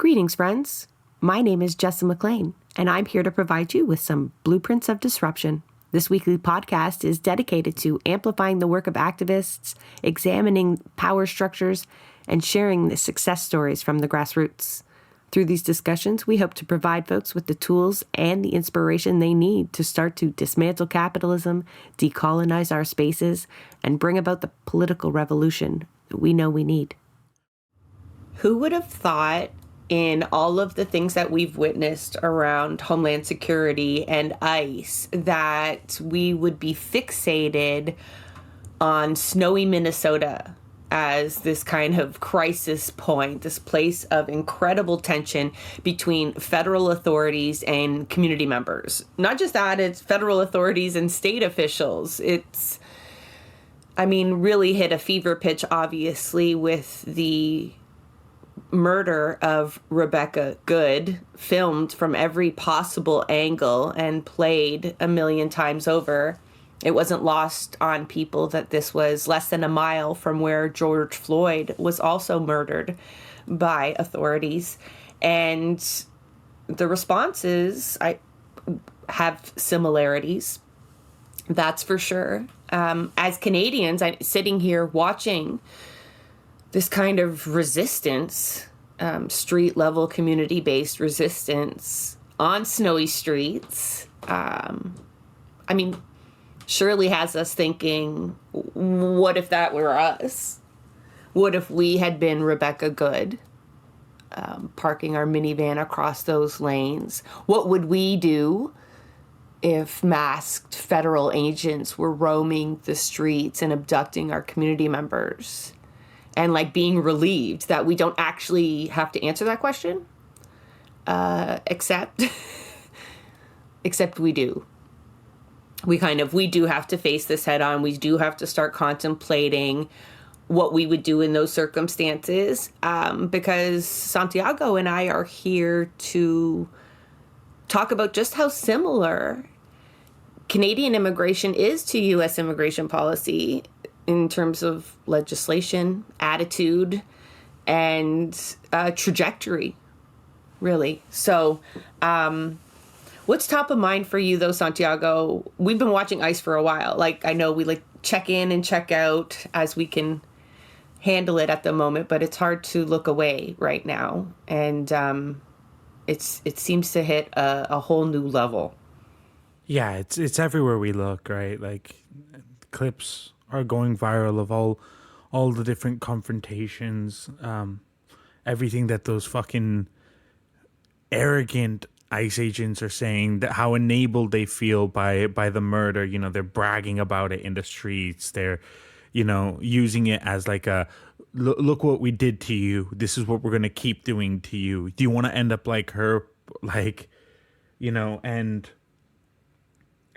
Greetings, friends. My name is Jessa McLean, and I'm here to provide you with some blueprints of disruption. This weekly podcast is dedicated to amplifying the work of activists, examining power structures, and sharing the success stories from the grassroots. Through these discussions, we hope to provide folks with the tools and the inspiration they need to start to dismantle capitalism, decolonize our spaces, and bring about the political revolution that we know we need. Who would have thought, in all of the things that we've witnessed around Homeland Security and ICE, that we would be fixated on snowy Minnesota as this kind of crisis point, this place of incredible tension between federal authorities and community members. Not just that, it's federal authorities and state officials. Really hit a fever pitch, obviously, with the murder of Rebecca Good, filmed from every possible angle and played a million times over. It wasn't lost on people that this was less than a mile from where George Floyd was also murdered by authorities. And the responses have similarities, that's for sure. As Canadians, I'm sitting here watching this kind of resistance, street-level, community-based resistance on snowy streets. Surely has us thinking, what if that were us? What if we had been Rebecca Good, parking our minivan across those lanes? What would we do if masked federal agents were roaming the streets and abducting our community members? And being relieved that we don't actually have to answer that question, except we do. We do have to face this head on. We do have to start contemplating what we would do in those circumstances, because Santiago and I are here to talk about just how similar Canadian immigration is to U.S. immigration policy in terms of legislation, attitude, and trajectory, really. So what's top of mind for you, though, Santiago? We've been watching ICE for a while. I know we check in and check out as we can handle it at the moment, but it's hard to look away right now. And it seems to hit a whole new level. Yeah, it's everywhere we look, right? Clips are going viral of all the different confrontations, everything that those fucking arrogant ICE agents are saying, that how enabled they feel by the murder. They're bragging about it in the streets. They're, using it as look what we did to you. This is what we're going to keep doing to you. Do you want to end up like her? And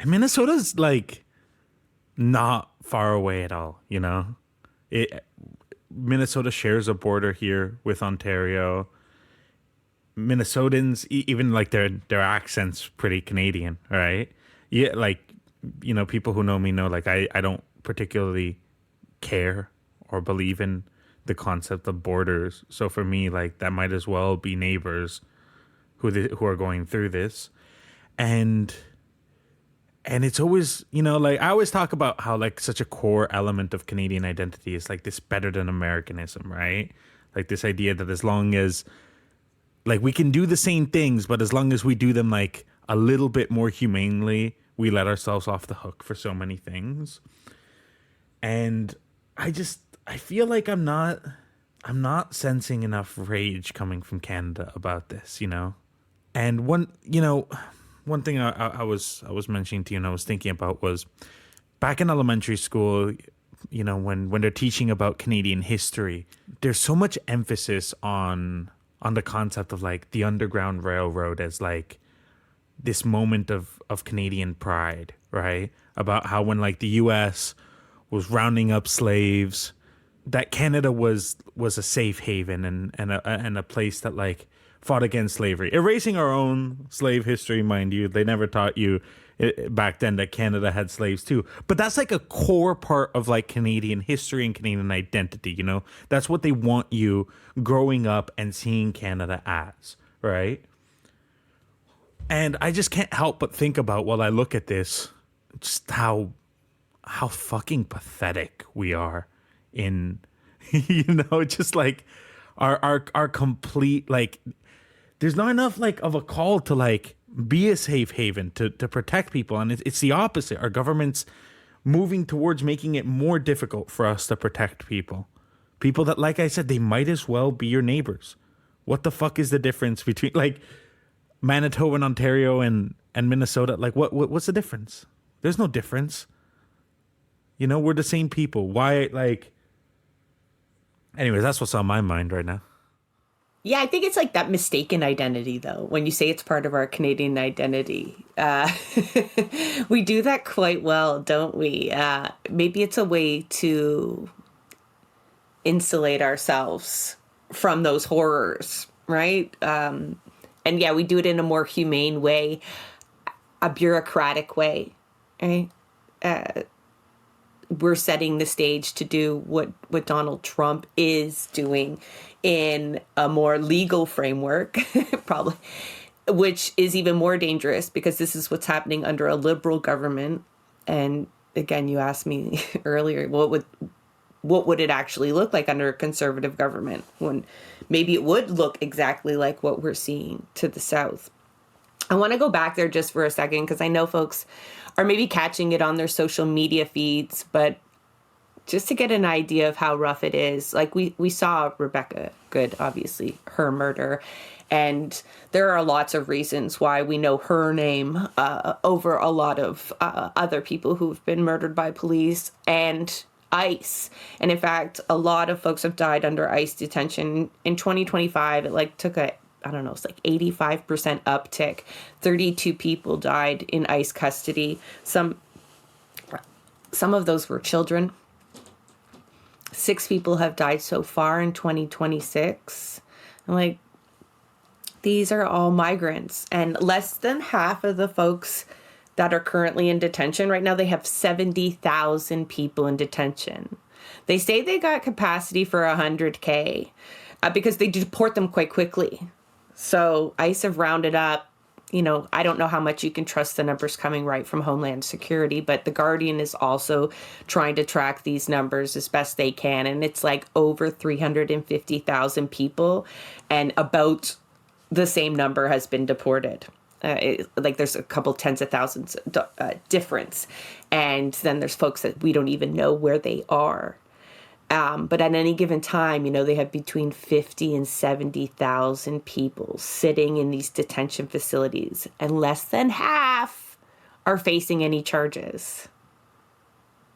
Minnesota's not far away at all, Minnesota shares a border here with Ontario. Minnesotans, even their accent's pretty Canadian, right? Yeah, people who know me know I don't particularly care or believe in the concept of borders. So for me, that might as well be neighbors who are going through this. And it's always, I always talk about how such a core element of Canadian identity is this better than Americanism, right? This idea that as long as we can do the same things, but as long as we do them a little bit more humanely, we let ourselves off the hook for so many things. And I feel I'm not sensing enough rage coming from Canada about this, And one thing I was mentioning to you and I was thinking about was back in elementary school, when they're teaching about Canadian history, there's so much emphasis on the concept of the Underground Railroad as this moment of Canadian pride, right? About how when the US was rounding up slaves, that Canada was a safe haven and a place that fought against slavery, erasing our own slave history, mind you. They never taught you back then that Canada had slaves too. But that's like a core part of like Canadian history and Canadian identity, you know? That's what they want you growing up and seeing Canada as, right? And I just can't help but think about, while I look at this, just how fucking pathetic we are in, you know, just like our complete, like, there's not enough like of a call to like be a safe haven to protect people. And it's the opposite. Our government's moving towards making it more difficult for us to protect people that, like I said, they might as well be your neighbors. What the fuck is the difference between like Manitoba and Ontario and Minnesota? Like what's the difference? There's no difference. You know, we're the same people. Why, like, anyways, that's what's on my mind right now. Yeah, I think it's like that mistaken identity, though, when you say it's part of our Canadian identity. We do that quite well, don't we? Maybe it's a way to insulate ourselves from those horrors, right? And yeah, we do it in a more humane way, a bureaucratic way, right? We're setting the stage to do what Donald Trump is doing in a more legal framework, probably, which is even more dangerous because this is what's happening under a liberal government. And again, you asked me earlier, what would it actually look like under a conservative government, when maybe it would look exactly like what we're seeing to the south. I want to go back there just for a second, because I know folks are maybe catching it on their social media feeds, but just to get an idea of how rough it is, like we saw Rebecca Good, obviously, her murder, and there are lots of reasons why we know her name over a lot of other people who've been murdered by police and ICE. And in fact, a lot of folks have died under ICE detention. In 2025, it like took a, I don't know, it's like 85% uptick. 32 people died in ICE custody. Some of those were children. 6 people have died so far in 2026. And like, these are all migrants. And less than half of the folks that are currently in detention right now, they have 70,000 people in detention. They say they got capacity for 100K because they deport them quite quickly. So ICE have rounded up, you know, I don't know how much you can trust the numbers coming right from Homeland Security, but The Guardian is also trying to track these numbers as best they can. And it's like over 350,000 people, and about the same number has been deported. Like there's a couple tens of thousands difference. And then there's folks that we don't even know where they are. But at any given time, you know, they have between 50 and 70,000 people sitting in these detention facilities, and less than half are facing any charges.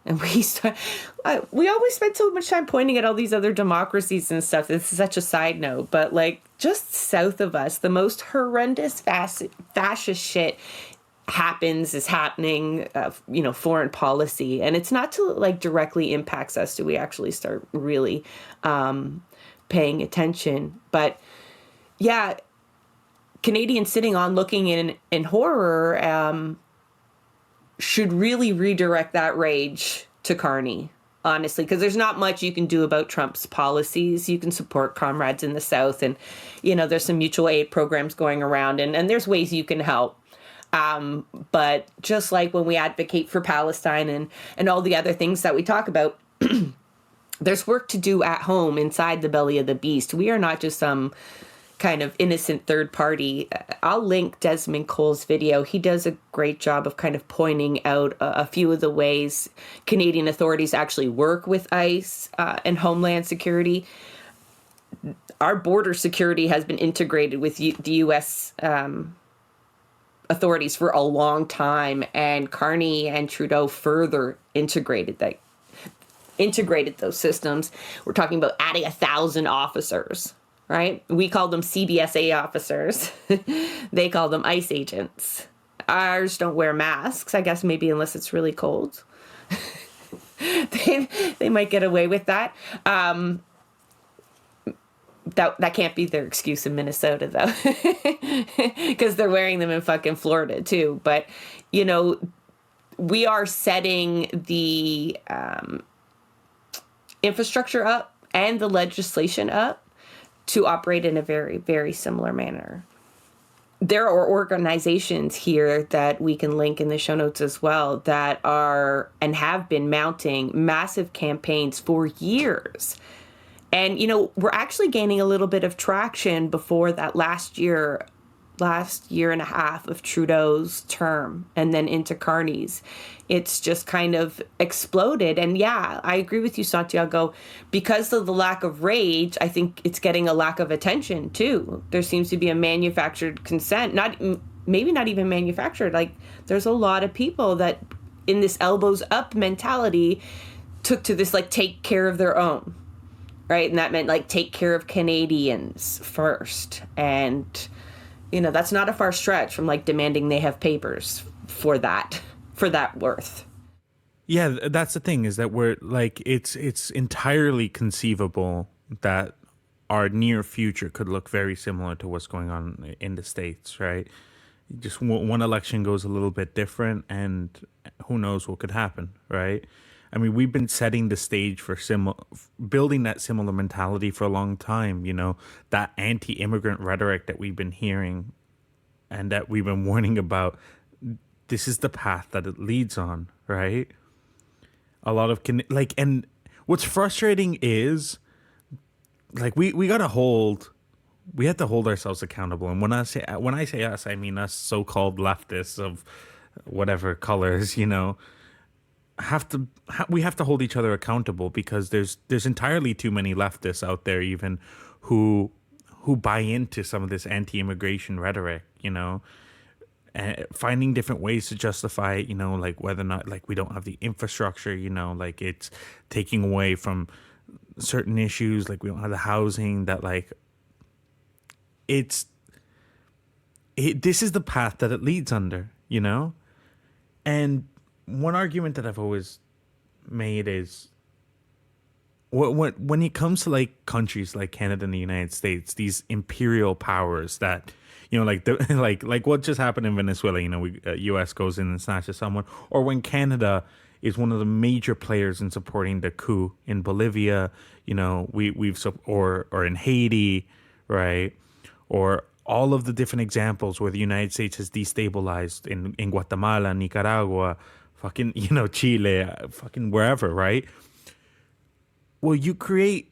And we always spend so much time pointing at all these other democracies and stuff. This is such a side note, but like just south of us, the most horrendous fascist shit is happening, you know, foreign policy. And it's not till it like directly impacts us do we actually start really paying attention. But yeah, Canadians sitting on looking in horror should really redirect that rage to Carney, honestly, because there's not much you can do about Trump's policies. You can support comrades in the South, and, you know, there's some mutual aid programs going around, and there's ways you can help. But just like when we advocate for Palestine and all the other things that we talk about, there's work to do at home inside the belly of the beast. We are not just some kind of innocent third party. I'll link Desmond Cole's video. He does a great job of kind of pointing out a few of the ways Canadian authorities actually work with ICE and Homeland Security. Our border security has been integrated with the U.S. Authorities for a long time, and Carney and Trudeau further integrated those systems. We're talking about adding 1,000 officers, right? We call them CBSA officers. They call them ICE agents. Ours don't wear masks, I guess, maybe unless it's really cold. They might get away with that. That can't be their excuse in Minnesota, though, because they're wearing them in fucking Florida, too. But, we are setting the infrastructure up and the legislation up to operate in a very, very similar manner. There are organizations here that we can link in the show notes as well that are and have been mounting massive campaigns for years. And, we're actually gaining a little bit of traction before that last year and a half of Trudeau's term and then into Carney's. It's just kind of exploded. And yeah, I agree with you, Santiago. Because of the lack of rage, I think it's getting a lack of attention too. There seems to be a manufactured consent, maybe not even manufactured. Like, there's a lot of people that in this elbows up mentality took to this, like, take care of their own, right? And that meant, like, take care of Canadians first. And that's not a far stretch from, like, demanding they have papers for that worth. Yeah, that's the thing, is that we're like, it's entirely conceivable that our near future could look very similar to what's going on in the States, right? Just one election goes a little bit different, and who knows what could happen, right? I mean, we've been setting the stage for building that similar mentality for a long time, that anti-immigrant rhetoric that we've been hearing and that we've been warning about. This is the path that it leads on, right? A lot of, and what's frustrating is, like, we have to hold ourselves accountable. And when I say us, I mean us so-called leftists of whatever colors, we have to hold each other accountable, because there's entirely too many leftists out there even who buy into some of this anti-immigration rhetoric, and finding different ways to justify, like whether or not, like, we don't have the infrastructure, like it's taking away from certain issues, like we don't have the housing, that like this is the path that it leads under, and one argument that I've always made is when it comes to, like, countries like Canada and the United States, these imperial powers that, like like what just happened in Venezuela, U.S. goes in and snatches someone, or when Canada is one of the major players in supporting the coup in Bolivia, or in Haiti, right, or all of the different examples where the United States has destabilized in Guatemala, Nicaragua, fucking, Chile, fucking wherever, right? Well, you create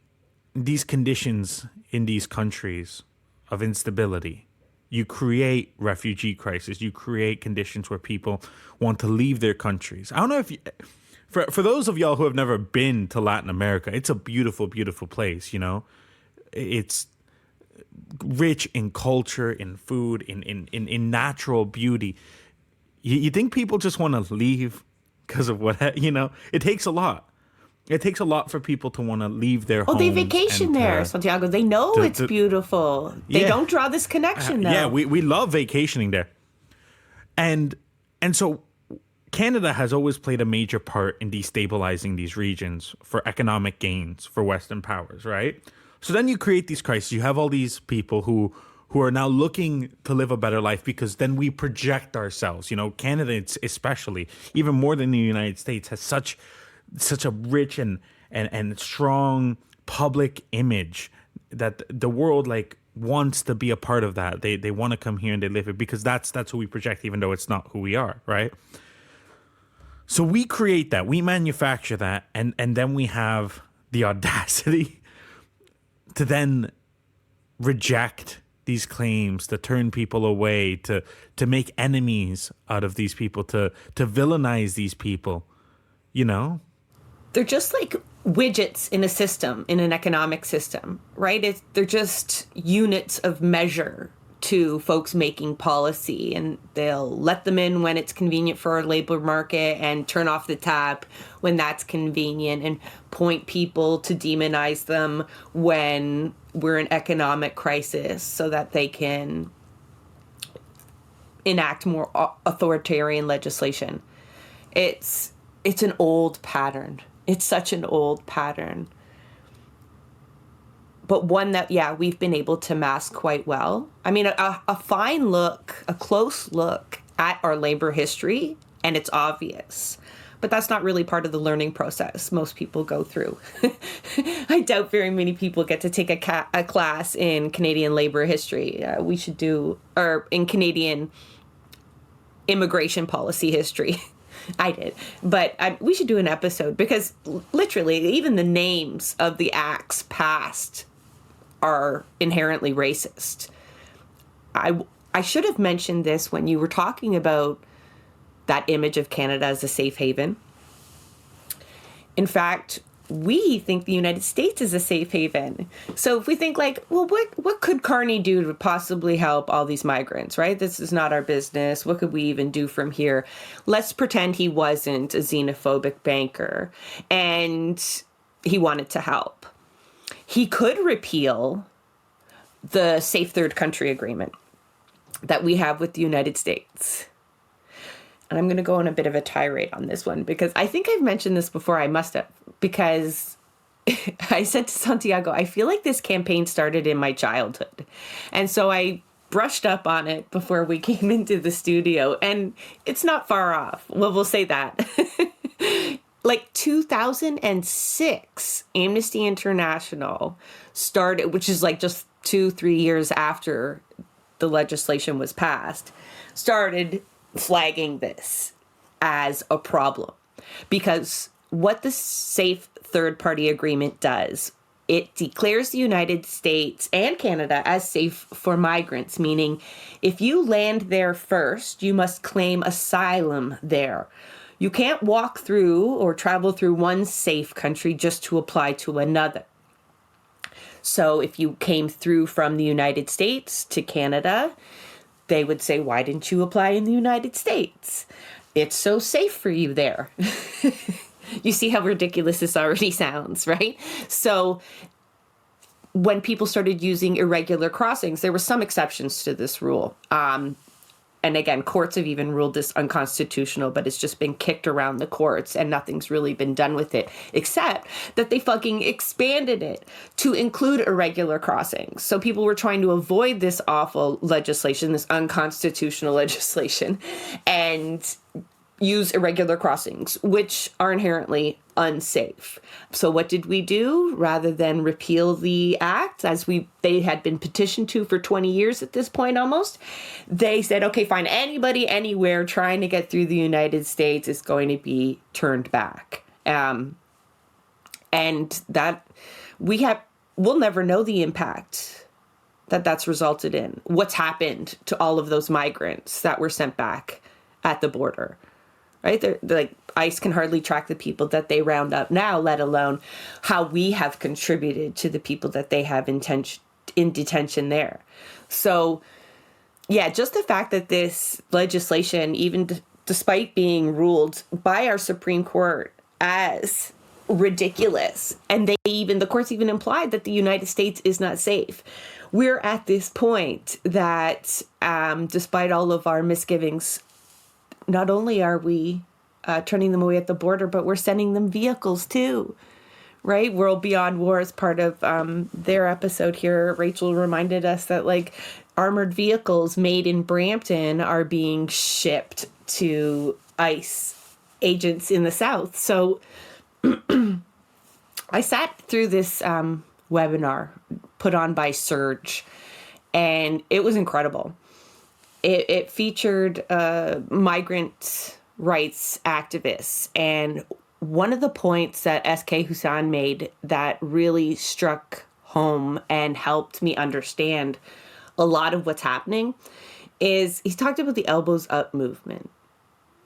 these conditions in these countries of instability. You create refugee crisis. You create conditions where people want to leave their countries. I don't know if for those of y'all who have never been to Latin America, it's a beautiful, beautiful place, It's rich in culture, in food, in natural beauty. You think people just want to leave because of what, it takes a lot. It takes a lot for people to want to leave their homes. Oh, they vacation there, Santiago. They know it's beautiful. They don't draw this connection, though. Yeah, we love vacationing there. And so Canada has always played a major part in destabilizing these regions for economic gains for Western powers, right? So then you create these crises. You have all these people who are now looking to live a better life, because then we project ourselves. Canada, especially, even more than the United States, has such a rich and strong public image that the world, like, wants to be a part of that. They want to come here and they live it, because that's who we project, even though it's not who we are, right? So we create that, we manufacture that, and then we have the audacity to then reject these claims, to turn people away, to make enemies out of these people, to villainize these people, They're just like widgets in a system, in an economic system, right? They're just units of measure to folks making policy, and they'll let them in when it's convenient for our labor market and turn off the tap when that's convenient, and point people to demonize them when we're in economic crisis so that they can enact more authoritarian legislation. It's an old pattern. It's such an old pattern. but one that, yeah, we've been able to mask quite well. I mean, a fine look, a close look at our labor history, and it's obvious. But that's not really part of the learning process most people go through. I doubt very many people get to take a class in Canadian labor history. We should do, or in Canadian immigration policy history. I did. But we should do an episode because literally even the names of the acts passed are inherently racist. I should have mentioned this when you were talking about that image of Canada as a safe haven. In fact, we think the United States is a safe haven. So if we think like, well, what could Carney do to possibly help all these migrants, right? This is not our business. What could we even do from here? Let's pretend he wasn't a xenophobic banker and he wanted to help. He could repeal the Safe Third Country Agreement that we have with the United States. And I'm going to go on a bit of a tirade on this one because I think I've mentioned this before. I must have, because I said to Santiago, I feel like this campaign started in my childhood. And so I brushed up on it before we came into the studio, and it's not far off. Well, we'll say that. Like 2006, Amnesty International started, which is like just 2-3 years after the legislation was passed, started flagging this as a problem. Because what the Safe Third Party Agreement does, it declares the United States and Canada as safe for migrants, meaning if you land there first, you must claim asylum there. You can't walk through or travel through one safe country just to apply to another. So if you came through from the United States to Canada, they would say, why didn't you apply in the United States? It's so safe for you there. You see how ridiculous this already sounds, right? So when people started using irregular crossings, there were some exceptions to this rule. And again, courts have even ruled this unconstitutional, but it's just been kicked around the courts and nothing's really been done with it, except that they fucking expanded it to include irregular crossings. So people were trying to avoid this awful legislation, this unconstitutional legislation, and use irregular crossings, which are inherently unsafe. So what did we do? Rather than repeal the act, as they had been petitioned to for 20 years at this point almost, they said, okay, fine, anybody anywhere trying to get through the United States is going to be turned back. And that we'll never know the impact that's resulted in. What's happened to all of those migrants that were sent back at the border. Right? They're like, ICE can hardly track the people that they round up now, let alone how we have contributed to the people that they have in detention there. So, yeah, just the fact that this legislation, even despite being ruled by our Supreme Court as ridiculous, and the courts even implied that the United States is not safe. We're at this point that, despite all of our misgivings, not only are we turning them away at the border, but we're sending them vehicles too, right? World Beyond War is part of their episode here. Rachel reminded us that like armored vehicles made in Brampton are being shipped to ICE agents in the South. So I sat through this webinar put on by Surge, and it was incredible. It featured migrant rights activists. And one of the points that S.K. Hussain made that really struck home and helped me understand a lot of what's happening is he's talked about the elbows up movement,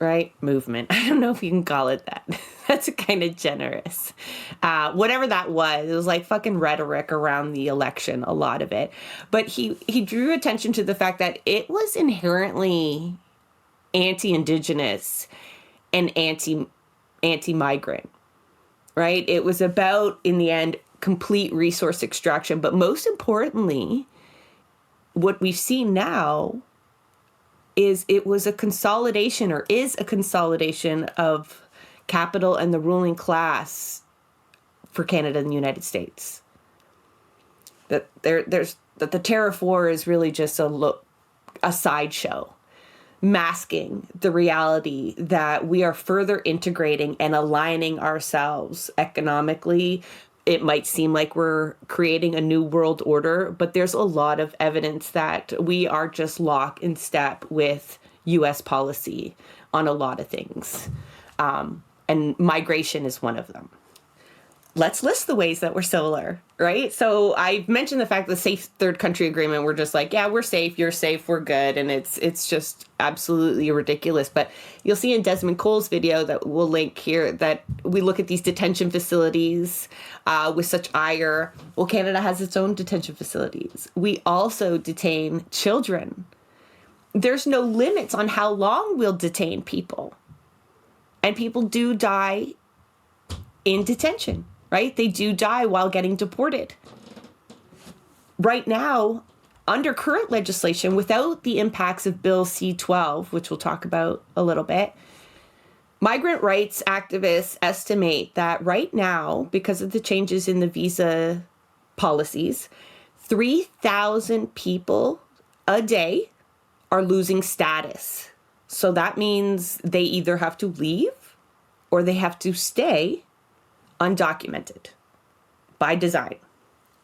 right? Movement. I don't know if you can call it that. That's kind of generous. Whatever that was, it was like fucking rhetoric around the election, a lot of it. But he drew attention to the fact that it was inherently anti-Indigenous and anti-migrant, right? It was about, in the end, complete resource extraction. But most importantly, what we've seen now is it was a consolidation, or is a consolidation of capital and the ruling class for Canada and the United States. that the tariff war is really just a sideshow, masking the reality that we are further integrating and aligning ourselves economically. It might seem like we're creating a new world order, but there's a lot of evidence that we are just lock in step with U.S. policy on a lot of things. And migration is one of them. Let's list the ways that we're similar, right? So I mentioned the fact that the safe third country agreement, we're just like, yeah, we're safe, you're safe, we're good. And it's just absolutely ridiculous. But you'll see in Desmond Cole's video that we'll link here that we look at these detention facilities with such ire. Well, Canada has its own detention facilities. We also detain children. There's no limits on how long we'll detain people. And people do die in detention. Right? They do die while getting deported. Right now, under current legislation, without the impacts of Bill C-12, which we'll talk about a little bit, migrant rights activists estimate that right now, because of the changes in the visa policies, 3,000 people a day are losing status. So that means they either have to leave or they have to stay undocumented by design,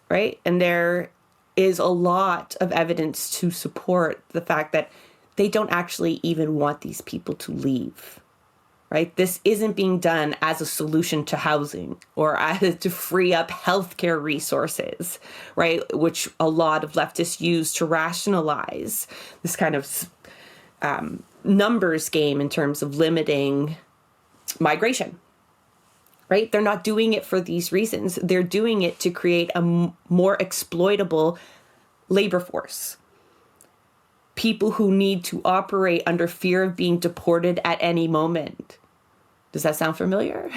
right? And there is a lot of evidence to support the fact that they don't actually even want these people to leave, right? This isn't being done as a solution to housing or as to free up healthcare resources, right? Which a lot of leftists use to rationalize this kind of numbers game in terms of limiting migration. Right? They're not doing it for these reasons. They're doing it to create a more exploitable labor force. People who need to operate under fear of being deported at any moment. Does that sound familiar?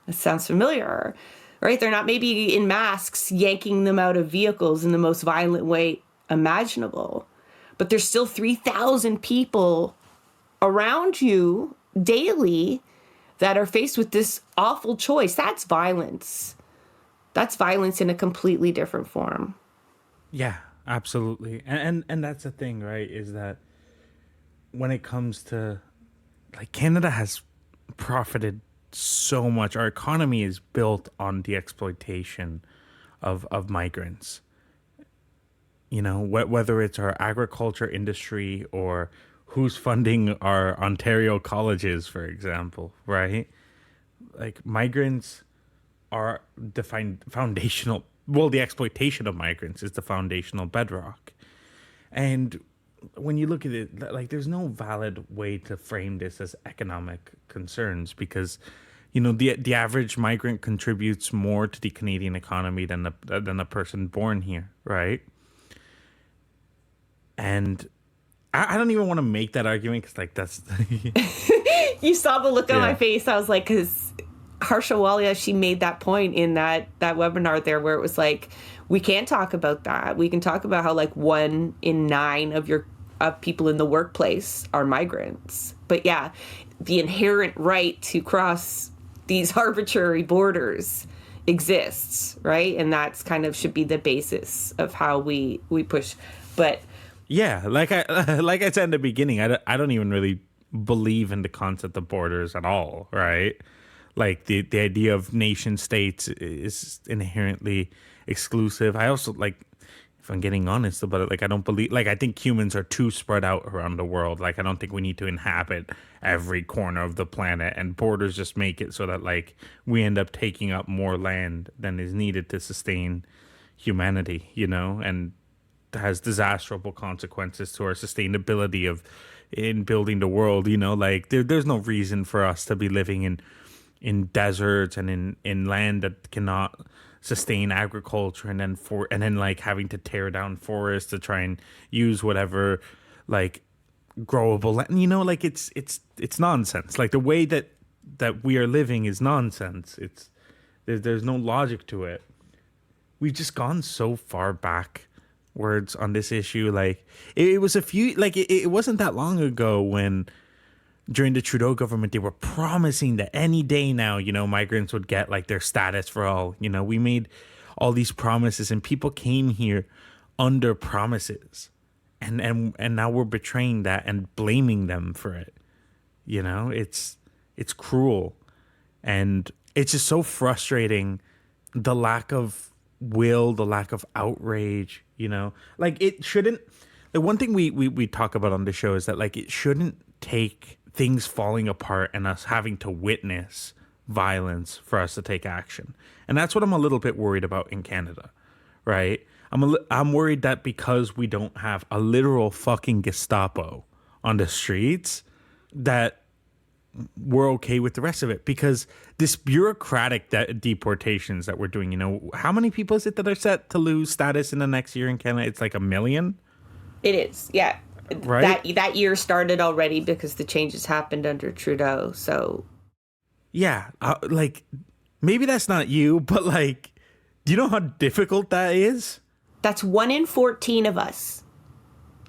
That sounds familiar, right? They're not maybe in masks yanking them out of vehicles in the most violent way imaginable, but there's still 3,000 people around you daily that are faced with this awful choice. That's violence. That's violence in a completely different form. Yeah, absolutely. And that's the thing, right? Is that when it comes to, like, Canada has profited so much. Our economy is built on the exploitation of migrants. You know, whether it's our agriculture industry or who's funding our Ontario colleges, for example, right? Like, migrants are the foundational, well, the exploitation of migrants is the foundational bedrock. And when you look at it, like, there's no valid way to frame this as economic concerns because, you know, the average migrant contributes more to the Canadian economy than a person born here, right? And I don't even want to make that argument because, like, that's... You saw the look on my face. I was like, because Harsha Walia, she made that point in that webinar there where it was like, we can't talk about that. We can talk about how, like, 1 in 9 of people in the workplace are migrants. But yeah, the inherent right to cross these arbitrary borders exists, right? And that's kind of should be the basis of how we push. But... yeah, like I said in the beginning, I don't even really believe in the concept of borders at all, right? Like, the idea of nation states is inherently exclusive. I also, like, if I'm getting honest about it, like, I don't believe, like, I think humans are too spread out around the world. Like, I don't think we need to inhabit every corner of the planet, and borders just make it so that, like, we end up taking up more land than is needed to sustain humanity, you know, and has disastrous consequences to our sustainability in building the world. You know, like, there's no reason for us to be living in deserts and in land that cannot sustain agriculture, and then like having to tear down forests to try and use whatever, like, growable land. You know, like, it's nonsense. Like, the way that we are living is nonsense. There's no logic to it. We've just gone so far back words on this issue. Like, it was it wasn't that long ago when, during the Trudeau government, they were promising that any day now, you know, migrants would get, like, their status for all. You know, we made all these promises, and people came here under promises, and now we're betraying that and blaming them for it. You know, it's cruel, and it's just so frustrating, the lack of will, the lack of outrage, you know, like it shouldn't. The one thing we talk about on the show is that, like, it shouldn't take things falling apart and us having to witness violence for us to take action. And that's what I'm a little bit worried about in Canada, right? I'm worried that because we don't have a literal fucking Gestapo on the streets, that we're okay with the rest of it. Because this bureaucratic deportations that we're doing, you know, how many people is it that are set to lose status in the next year in Canada? It's like 1 million. It is, yeah. Right? That year started already because the changes happened under Trudeau. So, yeah, like, maybe that's not you, but, like, do you know how difficult that is? That's 1 in 14 of us.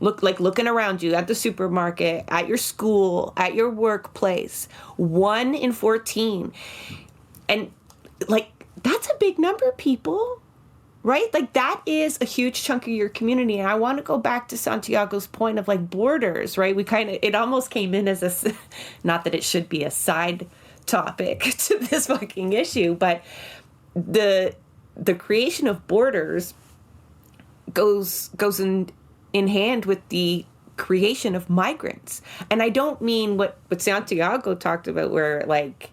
Looking around you at the supermarket, at your school, at your workplace. 1 in 14. And, like, that's a big number, people. Right? Like, that is a huge chunk of your community. And I want to go back to Santiago's point of, like, borders, right? It almost came in as not that it should be a side topic to this fucking issue, but the creation of borders goes in hand with the creation of migrants. And I don't mean what Santiago talked about, where, like,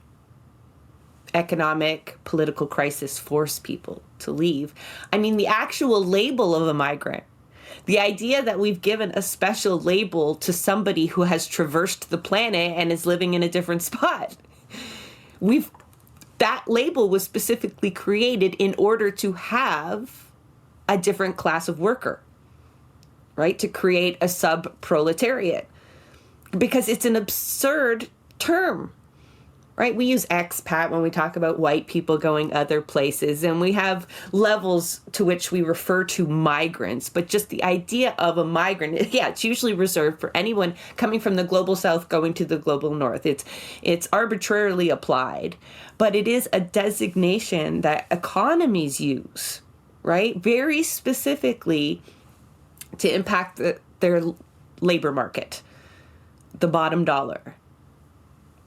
economic, political crisis force people to leave. I mean, the actual label of a migrant. The idea that we've given a special label to somebody who has traversed the planet and is living in a different spot. That label was specifically created in order to have a different class of worker, right? To create a sub-proletariat. Because it's an absurd term. Right? We use expat when we talk about white people going other places, and we have levels to which we refer to migrants. But just the idea of a migrant, yeah, it's usually reserved for anyone coming from the global south going to the global north. It's arbitrarily applied, but it is a designation that economies use, right? Very specifically to impact their labor market, the bottom dollar.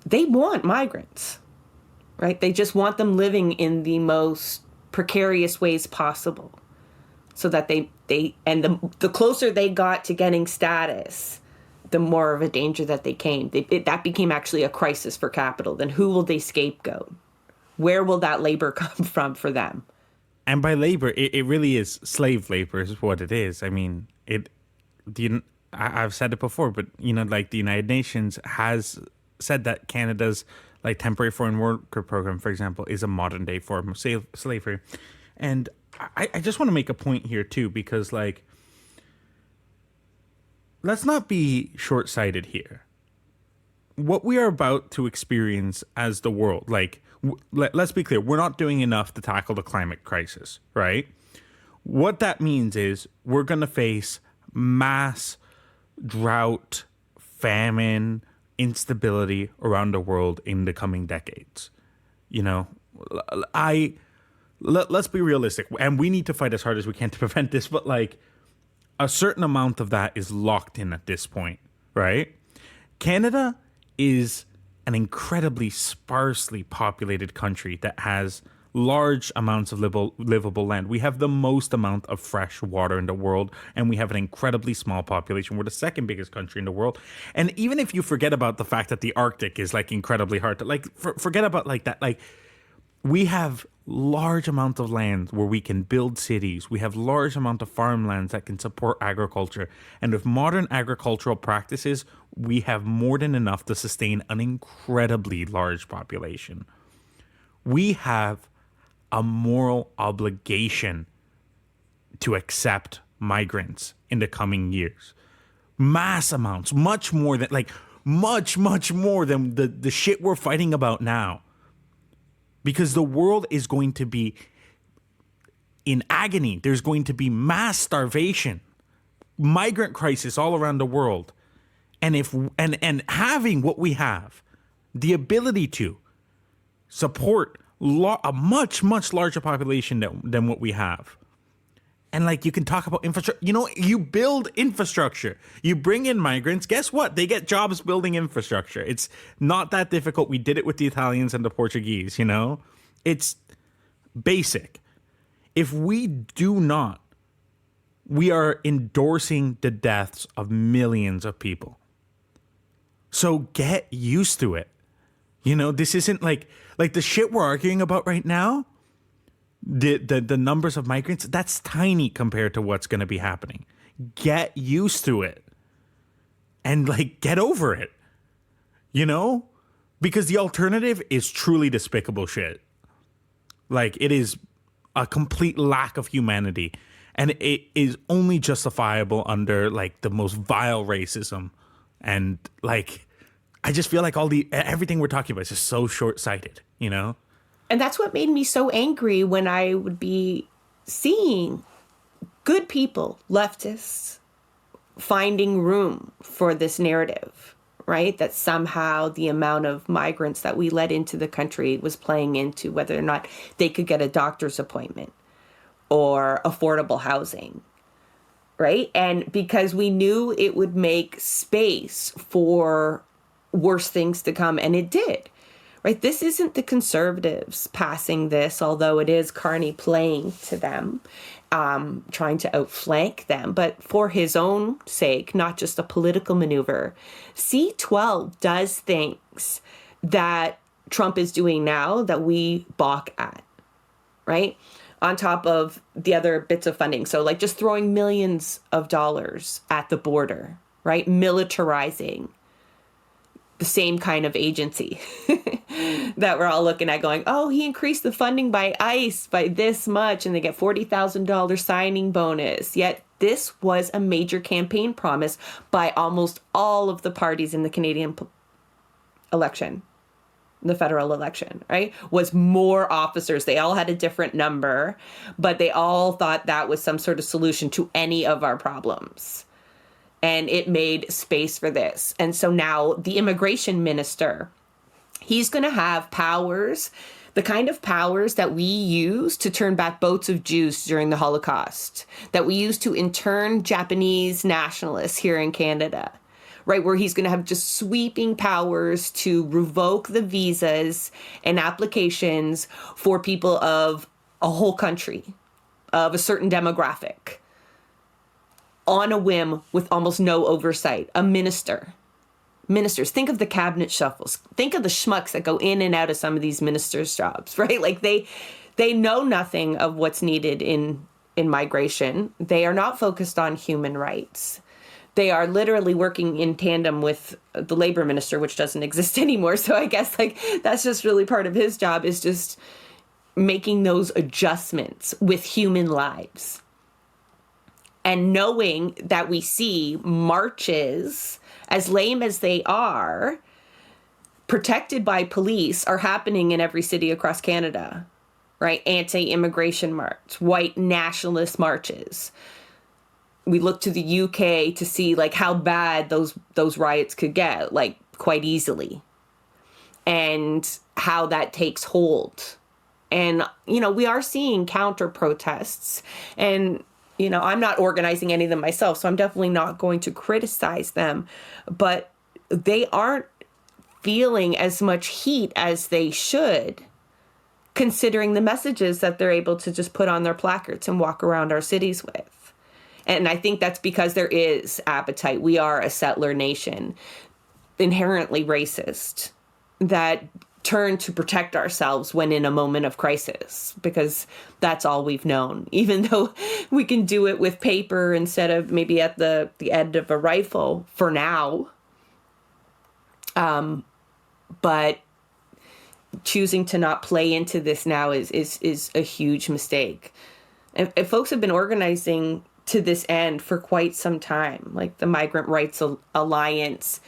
They want migrants, right? They just want them living in the most precarious ways possible, so that the closer they got to getting status, the more of a danger that they came. That became actually a crisis for capital. Then who will they scapegoat? Where will that labor come from for them? And by labor, it really is slave labor is what it is. I mean, I've said it before, but, you know, like, the United Nations has said that Canada's, like, temporary foreign worker program, for example, is a modern day form of slavery. And I just want to make a point here too, because, like, let's not be short-sighted here. What we are about to experience as the world, like, let's be clear, we're not doing enough to tackle the climate crisis, right? What that means is we're going to face mass drought, famine, instability around the world in the coming decades. You know, let's be realistic, and we need to fight as hard as we can to prevent this, but, like, a certain amount of that is locked in at this point, right? Canada is an incredibly sparsely populated country that has large amounts of livable land. We have the most amount of fresh water in the world, and we have an incredibly small population. We're the second biggest country in the world. And even if you forget about the fact that the Arctic is, like, incredibly hard to, like, forget about, like, that, like, we have large amounts of land where we can build cities. We have large amount of farmlands that can support agriculture. And with modern agricultural practices, we have more than enough to sustain an incredibly large population. We have a moral obligation to accept migrants in the coming years. Mass amounts, much more than the shit we're fighting about now. Because the world is going to be in agony. There's going to be mass starvation, migrant crisis all around the world. And having what we have, the ability to support a much, much larger population than what we have. And like, you can talk about infrastructure. You know, you build infrastructure. You bring in migrants. Guess what? They get jobs building infrastructure. It's not that difficult. We did it with the Italians and the Portuguese, you know? It's basic. If we do not, we are endorsing the deaths of millions of people. So get used to it. You know, this isn't like the shit we're arguing about right now. The numbers of migrants, that's tiny compared to what's going to be happening. Get used to it. And like, get over it. You know? Because the alternative is truly despicable shit. Like, it is a complete lack of humanity. And it is only justifiable under like the most vile racism. And like, I just feel like everything we're talking about is just so short-sighted, you know? And that's what made me so angry when I would be seeing good people, leftists, finding room for this narrative, right? That somehow the amount of migrants that we let into the country was playing into whether or not they could get a doctor's appointment or affordable housing, right? And because we knew it would make space for worse things to come, and it did. Right, this isn't the conservatives passing this, although it is Carney playing to them, trying to outflank them. But for his own sake, not just a political maneuver, C12 does things that Trump is doing now that we balk at, right? On top of the other bits of funding. So like just throwing millions of dollars at the border, right? Militarizing the same kind of agency that we're all looking at going, oh, he increased the funding by ICE by this much and they get $40,000 signing bonus. Yet this was a major campaign promise by almost all of the parties in the Canadian election, the federal election, right? Was more officers. They all had a different number, but they all thought that was some sort of solution to any of our problems. And it made space for this. And so now the immigration minister, he's going to have powers, the kind of powers that we use to turn back boats of Jews during the Holocaust, that we used to intern Japanese nationalists here in Canada, right? Where he's going to have just sweeping powers to revoke the visas and applications for people of a whole country, of a certain demographic, on a whim with almost no oversight. A ministers, think of the cabinet shuffles. Think of the schmucks that go in and out of some of these ministers' jobs, right? Like they know nothing of what's needed in migration. They are not focused on human rights. They are literally working in tandem with the labor minister, which doesn't exist anymore. So I guess like that's just really part of his job, is just making those adjustments with human lives. And knowing that we see marches, as lame as they are, protected by police, are happening in every city across Canada, right? Anti-immigration march, white nationalist marches. We look to the UK to see like how bad those riots could get, like quite easily, and how that takes hold. And, you know, we are seeing counter protests, and you know, I'm not organizing any of them myself, so I'm definitely not going to criticize them. But they aren't feeling as much heat as they should, considering the messages that they're able to just put on their placards and walk around our cities with. And I think that's because there is appetite. We are a settler nation, inherently racist, that turn to protect ourselves when in a moment of crisis, because that's all we've known, even though we can do it with paper instead of maybe at the end of a rifle for now. But choosing to not play into this now is a huge mistake. And folks have been organizing to this end for quite some time, like the Migrant Rights Alliance,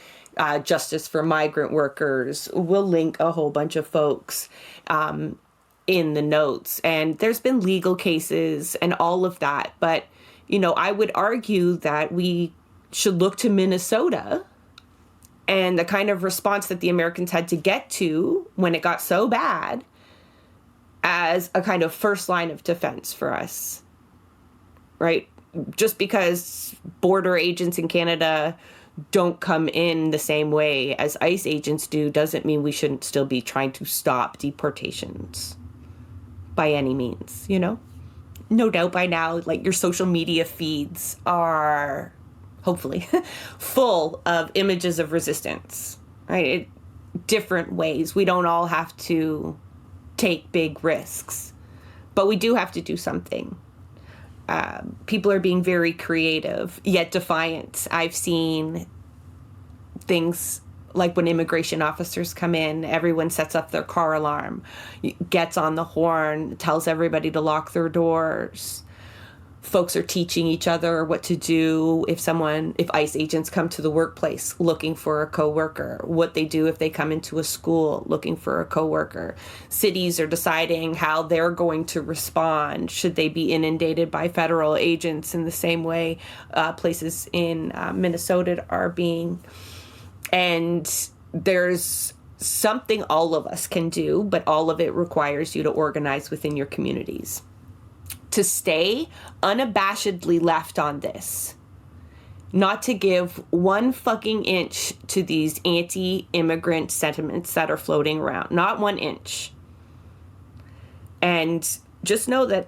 Justice for Migrant Workers. We'll link a whole bunch of folks in the notes. And there's been legal cases and all of that. But, you know, I would argue that we should look to Minnesota and the kind of response that the Americans had to get to when it got so bad as a kind of first line of defense for us, right? Just because border agents in Canada don't come in the same way as ICE agents do doesn't mean we shouldn't still be trying to stop deportations by any means, you know? No doubt by now, like, your social media feeds are hopefully full of images of resistance, right? Different ways. We don't all have to take big risks, but we do have to do something. People are being very creative, yet defiant. I've seen things like when immigration officers come in, everyone sets up their car alarm, gets on the horn, tells everybody to lock their doors. Folks are teaching each other what to do if ICE agents come to the workplace looking for a coworker, what they do if they come into a school looking for a coworker. Cities are deciding how they're going to respond. Should they be inundated by federal agents in the same way places in Minnesota are being? And there's something all of us can do, but all of it requires you to organize within your communities. To stay unabashedly left on this, not to give one fucking inch to these anti-immigrant sentiments that are floating around, not 1 inch. And just know that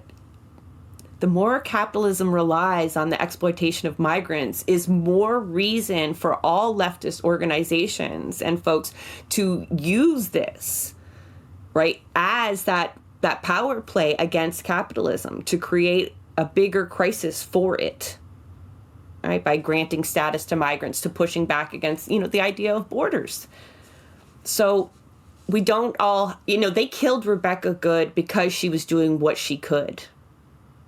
the more capitalism relies on the exploitation of migrants is more reason for all leftist organizations and folks to use this, right, as that power play against capitalism to create a bigger crisis for it, right? By granting status to migrants, to pushing back against, the idea of borders. So we don't all, they killed Rebecca Good because she was doing what she could.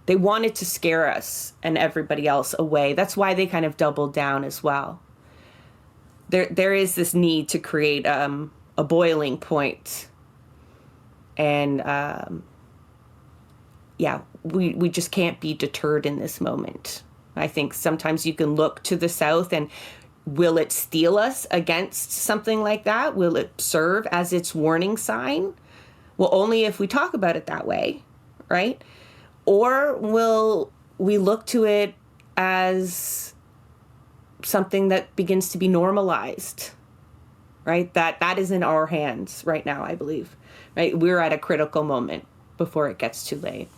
They wanted to scare us and everybody else away. That's why they kind of doubled down as well. There is this need to create a boiling point. And, we just can't be deterred in this moment. I think sometimes you can look to the South and will it steel us against something like that? Will it serve as its warning sign? Well, only if we talk about it that way, right? Or will we look to it as something that begins to be normalized, right? That is in our hands right now, I believe. Right? We're at a critical moment before it gets too late.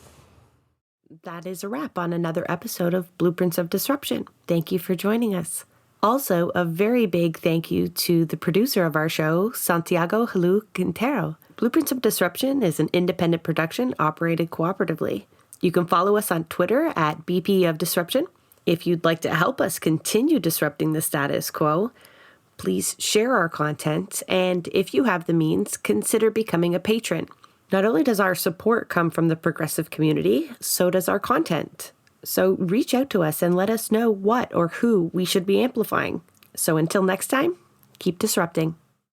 That is a wrap on another episode of Blueprints of Disruption. Thank you for joining us. Also, a very big thank you to the producer of our show, Santiago Helou Quintero. Blueprints of Disruption is an independent production operated cooperatively. You can follow us on Twitter at BP of Disruption. If you'd like to help us continue disrupting the status quo, please share our content, and if you have the means, consider becoming a patron. Not only does our support come from the progressive community, so does our content. So reach out to us and let us know what or who we should be amplifying. So until next time, keep disrupting.